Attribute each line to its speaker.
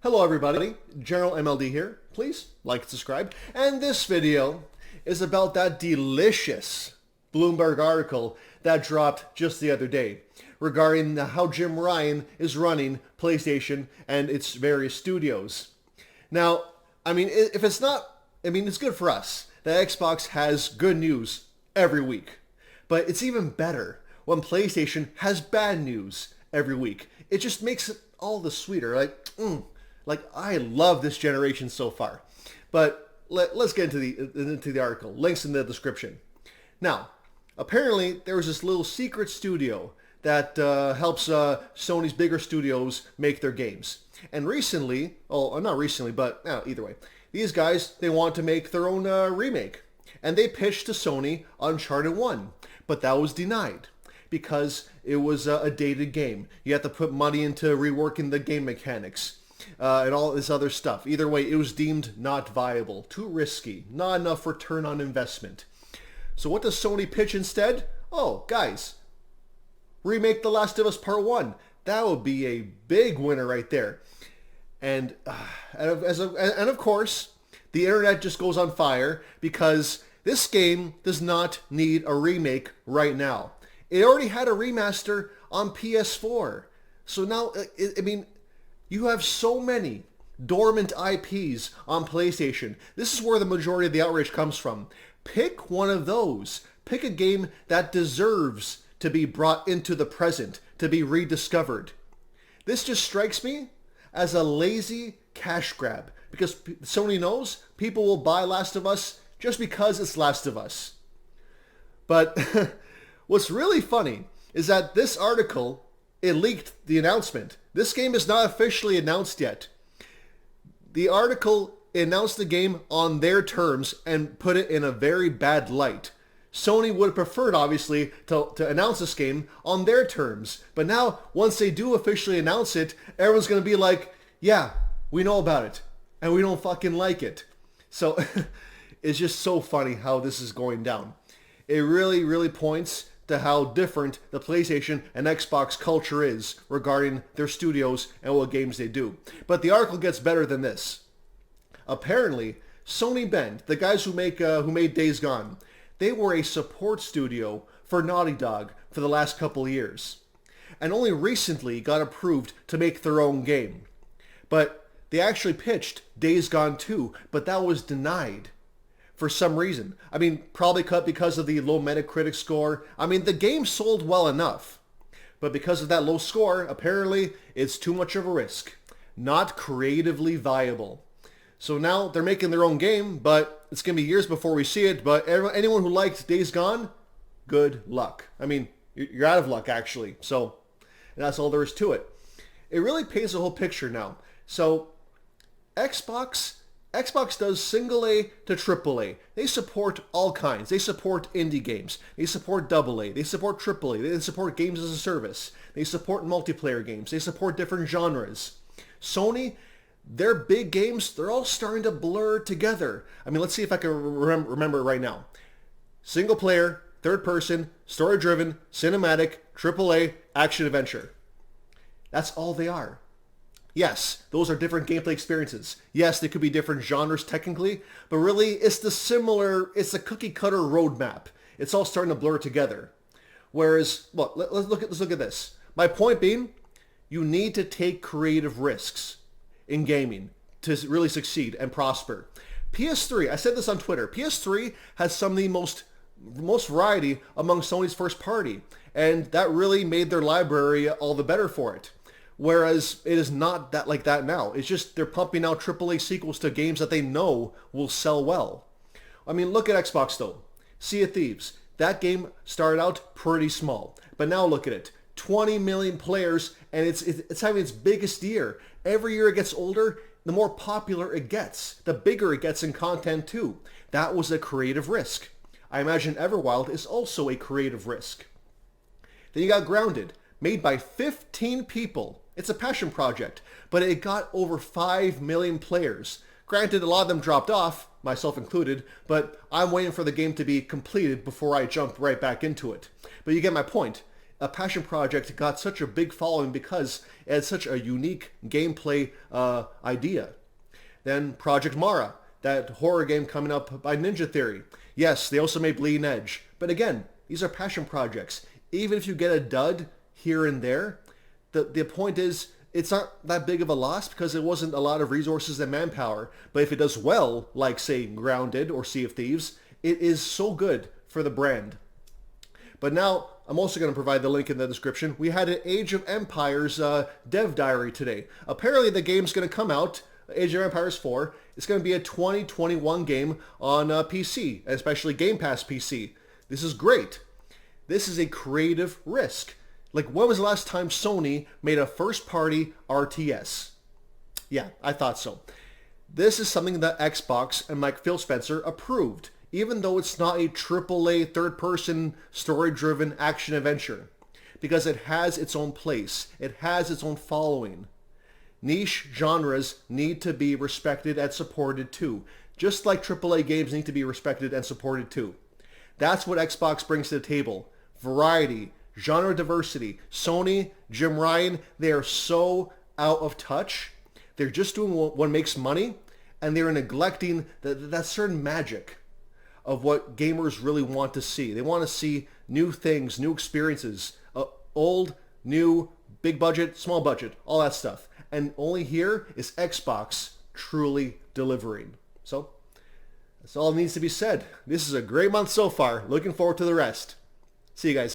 Speaker 1: Hello everybody, General MLD here. Please like and subscribe. And this video is about that delicious Bloomberg article that dropped just the other day regarding how Jim Ryan is running PlayStation and its various studios. Now, if it's not, it's good for us that Xbox has good news every week. But it's even better when PlayStation has bad news every week. It just makes it all the sweeter. Like I love this generation so far. But let's get into the article. Links in the description. Now, apparently there was this little secret studio that helps Sony's bigger studios make their games. And recently, not recently, but either way, these guys, they want to make their own remake. And they pitched to Sony Uncharted 1. But that was denied because it was a dated game. You have to put money into reworking the game mechanics. And all this other stuff. Either way, it was deemed not viable, too risky, not enough return on investment. So what does Sony pitch instead? Oh, guys, remake The Last of Us Part 1. That would be a big winner right there. And of course, the internet just goes on fire because this game does not need a remake right now. It already had a remaster on PS4. So now, you have so many dormant IPs on PlayStation. This is where the majority of the outrage comes from. Pick one of those. Pick a game that deserves to be brought into the present, to be rediscovered. This just strikes me as a lazy cash grab because Sony knows people will buy Last of Us just because it's Last of Us. But what's really funny is that this article, it leaked the announcement. This game is not officially announced yet. The article announced the game on their terms and put it in a very bad light. Sony would have preferred, obviously, to announce this game on their terms. But now, once they do officially announce it, everyone's going to be like, yeah, we know about it. And we don't fucking like it. So, it's just so funny how this is going down. It really, really points to how different the PlayStation and Xbox culture is regarding their studios and what games they do. But the article gets better than this. Apparently, Sony Bend, the guys who made Days Gone, they were a support studio for Naughty Dog for the last couple of years, and only recently got approved to make their own game. But they actually pitched Days Gone 2, but that was denied. For some reason. Probably because of the low Metacritic score. The game sold well enough. But because of that low score, apparently it's too much of a risk. Not creatively viable. So now they're making their own game, but it's going to be years before we see it. But anyone who liked Days Gone, good luck. You're out of luck, actually. So that's all there is to it. It really paints the whole picture now. So Xbox does single A to triple A. They support all kinds. They support indie games. They support double A. They support triple A. They support games as a service. They support multiplayer games. They support different genres. Sony, their big games, they're all starting to blur together. Let's see if I can remember it right now. Single player, third person, story driven, cinematic, triple A, action adventure. That's all they are. Yes, those are different gameplay experiences. Yes, they could be different genres technically, but really it's the cookie cutter roadmap. It's all starting to blur together. Whereas, let's look at this. My point being, you need to take creative risks in gaming to really succeed and prosper. PS3, I said this on Twitter, PS3 has some of the most variety among Sony's first party, and that really made their library all the better for it. Whereas it is not that like that now. It's just they're pumping out AAA sequels to games that they know will sell well. Look at Xbox though. Sea of Thieves. That game started out pretty small. But now look at it. 20 million players and it's having its biggest year. Every year it gets older, the more popular it gets. The bigger it gets in content too. That was a creative risk. I imagine Everwild is also a creative risk. Then you got Grounded, made by 15 people. It's a passion project, but it got over 5 million players. Granted, a lot of them dropped off, myself included, but I'm waiting for the game to be completed before I jump right back into it. But you get my point. a passion project got such a big following because it had such a unique gameplay idea. Then Project Mara, that horror game coming up by Ninja Theory. Yes, they also made Bleeding Edge. But again, these are passion projects. Even if you get a dud here and there, the point is it's not that big of a loss because it wasn't a lot of resources and manpower. But if it does well, like say Grounded or Sea of Thieves, it is so good for the brand. But now, I'm also going to provide the link in the description. We had an Age of Empires dev diary today. Apparently the game's going to come out, Age of Empires 4. It's going to be a 2021 game on PC, especially Game Pass PC. This is great. This is a creative risk. Like, when was the last time Sony made a first-party RTS? Yeah, I thought so. This is something that Xbox and Phil Spencer approved, even though it's not a AAA third-person story-driven action-adventure, because it has its own place. It has its own following. Niche genres need to be respected and supported too, just like AAA games need to be respected and supported too. That's what Xbox brings to the table. Variety, genre diversity. Sony, Jim Ryan, they are so out of touch. They're just doing what makes money, and they're neglecting that certain magic of what gamers really want to see. They want to see new things, new experiences, old, new, big budget, small budget, all that stuff. And only here is Xbox truly delivering. So that's all that needs to be said. This is a great month so far. Looking forward to the rest. See you guys.